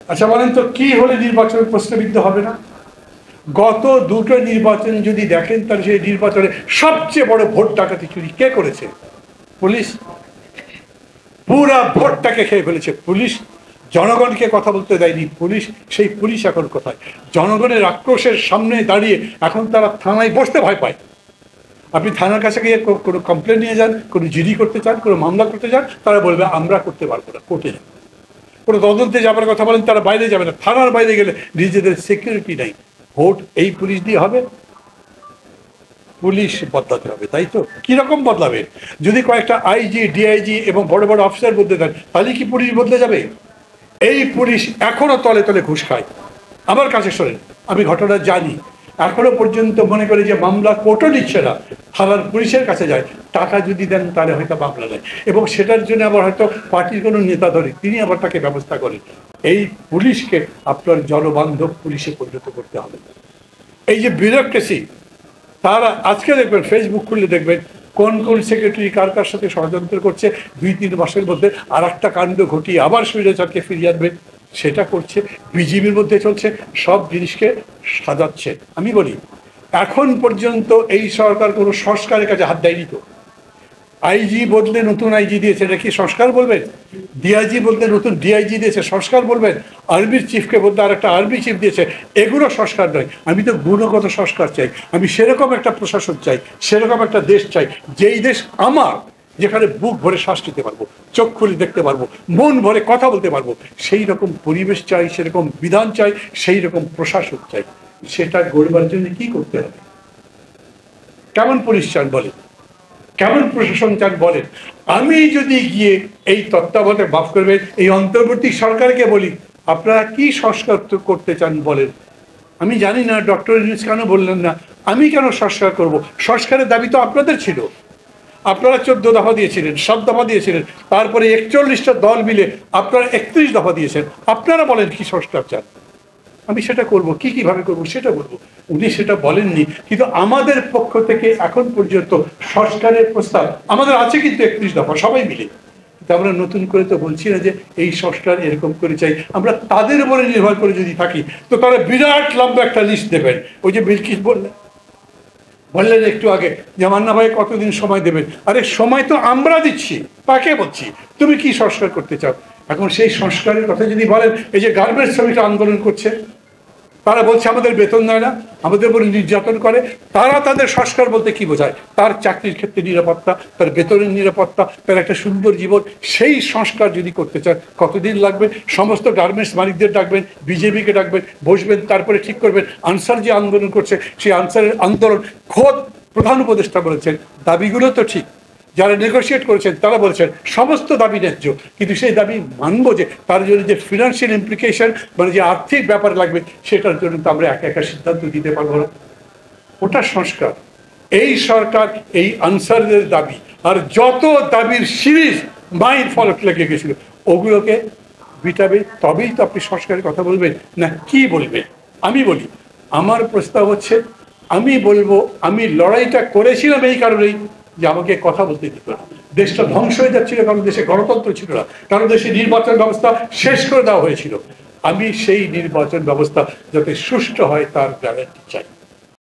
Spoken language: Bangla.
আচ্ছা বলেন তো, কি হলে নির্বাচন প্রশ্নবিদ্ধ হবে না? গত দুটো নির্বাচন যদি দেখেন, তাহলে সেই নির্বাচনে সবচেয়ে বড় ভোট ডাকাতি চুরি কে করেছে? পুলিশ। পুরা ভোটটাকে খেয়ে ফেলেছে পুলিশ। জনগণকে কথা বলতে দেয়নি পুলিশ। সেই পুলিশ এখন কোথায়? জনগণের আক্রোশের সামনে দাঁড়িয়ে এখন তারা থানায় বসতে ভয় পায়। আপনি থানার কাছে গিয়ে কোনো কমপ্লেন নিয়ে যান, কোনো জিডি করতে চান, কোনো মামলা করতে চান, তারা বলবে আমরা করতে পারবো না, কোর্টে যান। কোনো তদন্তে যাবার কথা বলেন, তারা বাইরে যাবে না। থানার বাইরে গেলে নিজেদের সিকিউরিটি নেই। ভোট এই পুলিশ দিয়ে হবে? পুলিশ বদলাতে হবে, তাই তো? কিরকম বদলাবে? যদি কয়েকটা আইজি, ডিআইজি এবং বড় বড় অফিসার বদলে দেন, তাহলে কি পুলিশ বদলে যাবে? এই পুলিশ এখনো তলে তলে ঘুষ খায়। আমার কাছে শোনেন, আমি ঘটনা জানি। এখনো পর্যন্ত মনে করে যে মামলা কোর্টও নিচ্ছে না, থানার পুলিশের কাছে যায়। টাকা যদি দেন তাহলে হয়তো মামলা নেয়, এবং সেটার জন্য আবার হয়তো পার্টির কোনো নেতা ধরে, তিনি আবার তাকে ব্যবস্থা করেন। এই পুলিশকে আপনার জনবান্ধব পুলিশে পরিণত করতে হবে। এই যে বিউরোক্রেসি, তারা আজকে দেখবেন, ফেসবুক খুললে দেখবেন কোন কোন সেক্রেটারি কার কার সাথে ষড়যন্ত্র করছে, 2-3 মাসের মধ্যে আর একটা কাণ্ড ঘটিয়ে আবার স্বৈরাচারকে ফিরিয়ে আনবে, সেটা করছে। বিজিবির মধ্যে চলছে, সব জিনিসকে সাজাচ্ছে। আমি বলি, এখন পর্যন্ত এই সরকার কোনো সংস্কারের কাছে হাত দেয়নি তো। আইজি বদলে নতুন আইজি দিয়েছে, এটা কি সংস্কার বলবেন? ডিআইজি বদলে নতুন ডিআইজি দিয়েছে, সংস্কার বলবেন? আর্মির চিফকে বদলে আর একটা আর্মি চিফ দিয়েছে, এগুলো সংস্কার নয়। আমি তো গুণগত সংস্কার চাই। আমি সেরকম একটা প্রশাসন চাই, সেরকম একটা দেশ চাই, যেই দেশ আমার, যেখানে বুক ভরে শ্বাস নিতে পারবো, চোখ খুলে দেখতে পারবো, মন ভরে কথা বলতে পারবো। সেই রকম পরিবেশ চাই, সেরকম বিধান চাই, সেই রকম প্রশাসন চাই। সেটা গড়বার জন্য কি করতে হবে? কেমন পুলিশ চান বলেন? কেমন প্রশাসন চান বলেন? আমি যদি গিয়ে এই তত্ত্বাবধায়ক মাফ করবেন, এই অন্তর্বর্তী সরকারকে বলি, আপনারা কি সংস্কার করতে চান বলেন? আমি জানি না ডক্টর ইউনূস কেন বললেন না। আমি কেন সংস্কার করব? সংস্কারের দাবি তো আপনাদের ছিল। আপনারা 14 দফা দিয়েছিলেন, 7 দফা দিয়েছিলেন, তারপরে 41টা দল মিলে আপনারা 31 দফা দিয়েছেন। আপনারা বলেন কি সংস্কার চান, আমি সেটা করব। কিভাবে করব সেটা বলবো। উনি সেটা বলেননি, কিন্তু আমাদের পক্ষ থেকে এখন পর্যন্ত সংস্কারের প্রস্তাব আমাদের আছে, কিন্তু 31 দফা সবাই মিলে। কিন্তু আমরা নতুন করে তো বলছি না যে এই সংস্কার এরকম করে চাই। আমরা তাদের উপরে নির্ভর করে যদি থাকি, তো তারা বিরাট লম্বা একটা লিস্ট দেবেন। ওই যে বিলকিস বললেন একটু আগে যে মান্না ভাই কতদিন সময় দেবেন। আরে সময় তো আমরা দিচ্ছি, তাকে বলছি তুমি কি সংস্কার করতে চাও। এখন সেই সংস্কারের কথা যদি বলেন, এই যে গার্মেন্টস শ্রমিকরা আন্দোলন করছে, তারা বলছে আমাদের বেতন দেয় না, আমাদের উপরে নির্যাতন করে। তারা তাদের সংস্কার বলতে কি বোঝায়? তার চাকরির ক্ষেত্রে নিরাপত্তা, তার বেতনের নিরাপত্তা, তার একটা সুন্দর জীবন, সেই সংস্কার যদি করতে চান কতদিন লাগবে? সমস্ত গার্মেন্টস মালিকদের ডাকবেন, বিজেপিকে ডাকবেন, বসবেন, তারপরে ঠিক করবেন। আনসার যে আন্দোলন করছে, সেই আনসারের আন্দোলন খোদ প্রধান উপদেষ্টা বলেছেন দাবিগুলো তো ঠিক, যারা নেগোশিয়েট করেছেন তারা বলছেন সমস্ত দাবি ন্যায্য, কিন্তু সেই দাবি মানবো যে তার জন্য যে ফিনান্সিয়াল ইমপ্লিকেশন, মানে যে আর্থিক ব্যাপার লাগবে, সেটার জন্য তো আমরা একা একা সিদ্ধান্ত দিতে পারবো না। ওটা সংস্কার। এই সরকার এই আনসারদের দাবি আর যত দাবির সিরিজ মাইল ফলক লেগে গেছিল, ওগুলোকে বিটাবে, তবেই তো আপনি সংস্কারের কথা বলবেন, না কি বলবেন? আমি বলি, আমার প্রস্তাব হচ্ছে, আমি বলবো আমি লড়াইটা করেছিলাম এই কারণেই যে আমাকে কথা বলতে দিত না। দেশটা ধ্বংস হয়ে যাচ্ছিল, কারণ দেশে গণতন্ত্র ছিল না, কারণ দেশে নির্বাচন ব্যবস্থা শেষ করে দেওয়া হয়েছিল। আমি সেই নির্বাচন ব্যবস্থা যাতে সুষ্ঠু হয় তার গ্যারান্টি চাই।